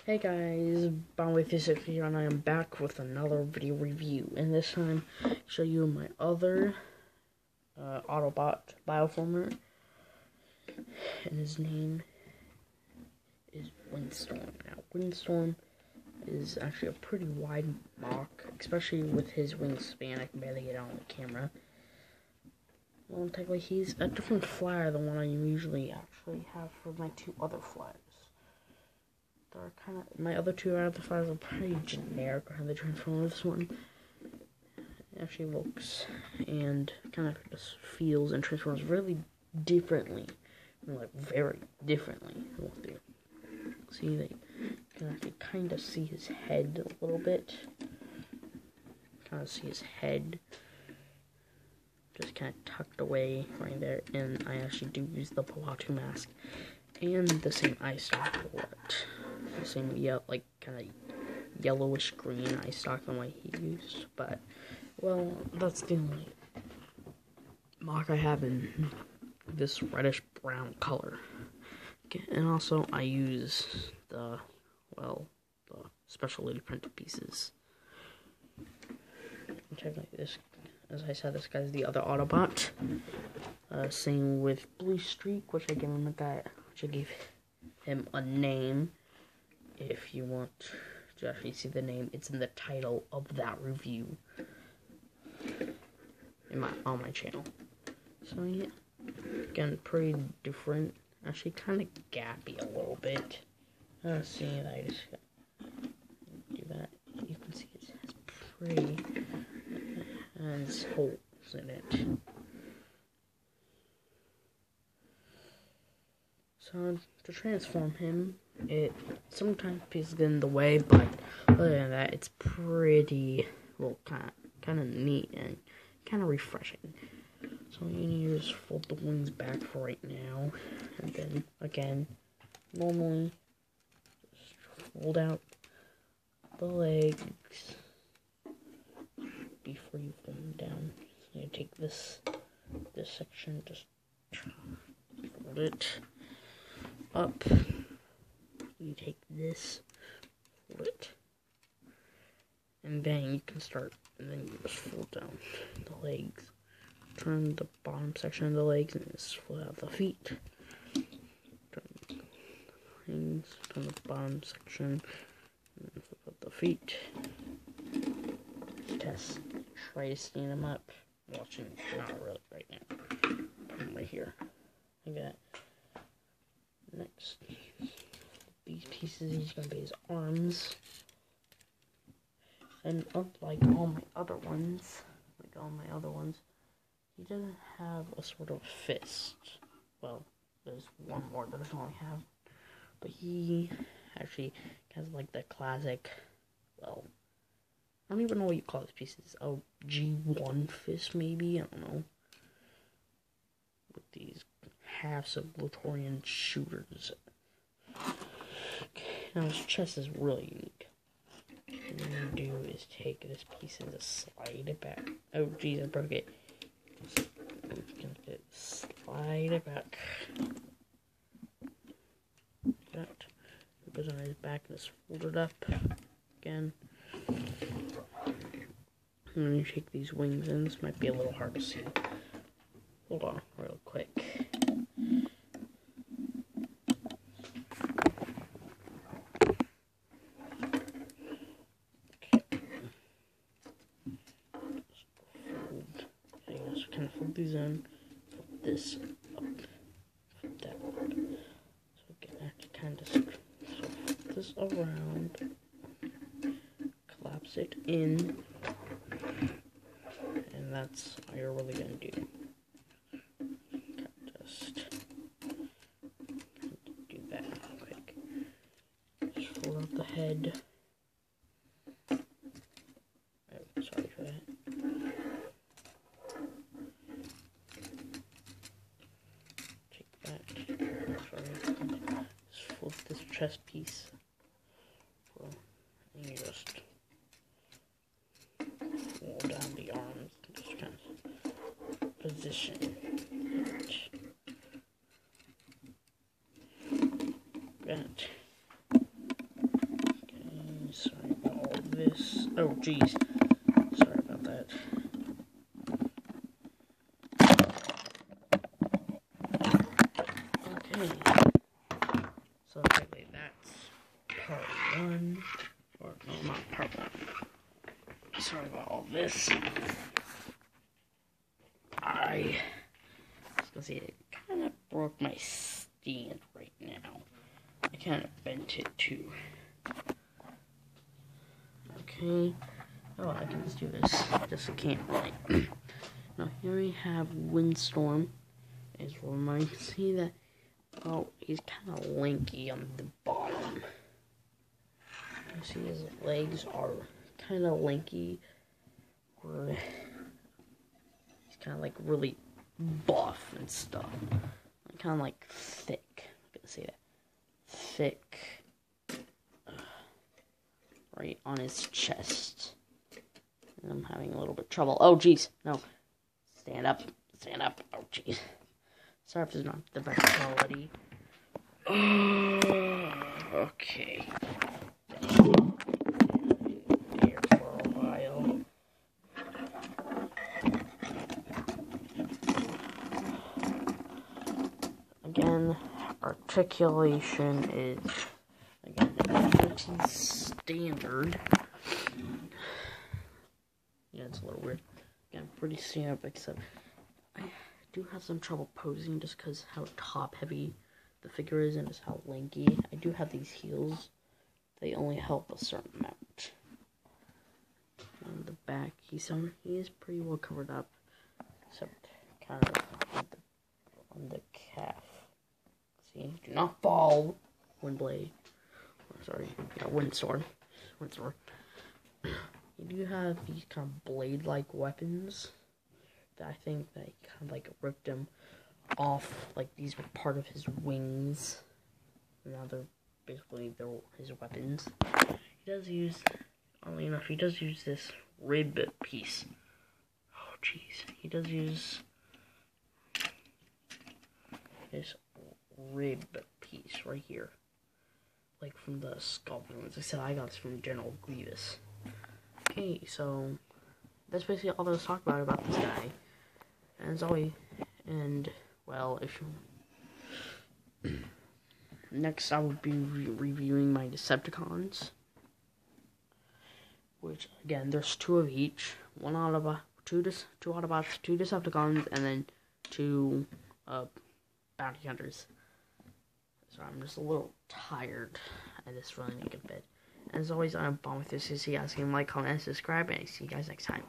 Hey guys, windstorm here, and I am back with another video review. And this time, I'll show you my other Autobot bioformer, and his name is Windstorm. Now, Windstorm is actually a pretty wide mock, especially with his wingspan. I can barely get on the camera. Well, technically, he's a different flyer than one I usually actually have for my two other flyers. They're kind of, my other two other flyers are pretty generic how they transform. This one actually looks and kind of just feels and transforms really differently, like very differently. See, they can actually kind of see his head a little bit. Kind of see his head just kind of tucked away right there, and I actually do use the Palatu mask and the same eye stock bullet. The same, yeah, like kind of yellowish green eye stock than what he used, but well, that's the only mock I have in this reddish brown color. Okay, and also I use the special lady printed pieces. Technically, this, as I said, this guy's the other Autobot. Same with Blue Streak, which I gave him a name. If you want to actually see the name, it's in the title of that review on my channel. So yeah, again, pretty different. Actually, kind of gappy a little bit. See, I just do that. You can see it has pretty has holes in it. So to transform him, it sometimes pieces get in the way, but other than that, it's pretty, well, kind of neat and kind of refreshing. So you need to just fold the wings back for right now, and then again, normally just fold out the legs before you fold them down. So you take this section, just fold it up. You take this, fold it, and then you can start, and then you just fold down the legs. Turn the bottom section of the legs and just fold out the feet. Turn the wings, turn the bottom section, and then flip out the feet. Test, try to stand them up. Watching, not really right now. Put them right here, like that. Next, these pieces, these are going to be his arms. And unlike all my other ones, he doesn't have a sort of fist. Well, there's one more that I don't have. But he actually has like the classic, well, I don't even know what you call these pieces. A G1 fist, maybe? I don't know. With these halves of Luthorian shooters. Okay, now his chest is really unique. What you do is take this piece and just slide it back. Oh, geez, I broke it. Slide it back. That. It goes on his back and just fold it up again. And then you take these wings in. This might be a little hard to see. Hold on, real quick. Fold these in, put this up, put that up. So again, I have to kind of flip this around, collapse it in, and that's all you're really gonna do. Just do that real quick. Just fold out the head. Oh, sorry for that. This chest piece, and you just fold down the arms, just kind of position it. That. Oh, jeez. Sorry about that. Okay. So, anyway, that's part 1. Or, no, not part 1. Sorry about all this. I was gonna say, it kind of broke my stand right now. I kind of bent it too. Okay. Oh, I can just do this. Just can't right. Now here we have Windstorm. Is reminds me that, oh, he's kind of lanky on the bottom. You see his legs are kind of lanky. Or he's kind of like really buff and stuff. Kind of like thick. I'm gonna say that. Thick. Right on his chest. And I'm having a little bit of trouble. Oh, jeez. No. Stand up. Stand up. Oh, jeez. Sorry if it's not the best quality. Okay. Here for a while. Again, articulation is, again, pretty standard. Yeah, it's a little weird. Again, pretty standard, except I do have some trouble posing just because how top heavy the figure is and just how lanky. I do have these heels. They only help a certain amount. On the back, he is pretty well covered up, except kind of on the calf. See, do not fall, Windblade. Or, sorry, yeah, Windstorm. Windstorm. You do have these kind of blade-like weapons that I think that he kind of like ripped him off, like these were part of his wings. And now they're basically his weapons. He does use, oddly enough, he does use this rib piece. Oh, jeez. He does use this rib piece right here. Like from the skull wounds. I said I got this from General Grievous. Okay, so that's basically all there was to talk about this guy. And as always, and well, if you next I would be reviewing my Decepticons, which again there's 2 of each, two Autobots, 2 Decepticons, and then 2 bounty hunters. So I'm just a little tired. I just really need to get to bed. As always, I'm Bomb with this. See you guys can like, comment, and subscribe, and see you guys next time.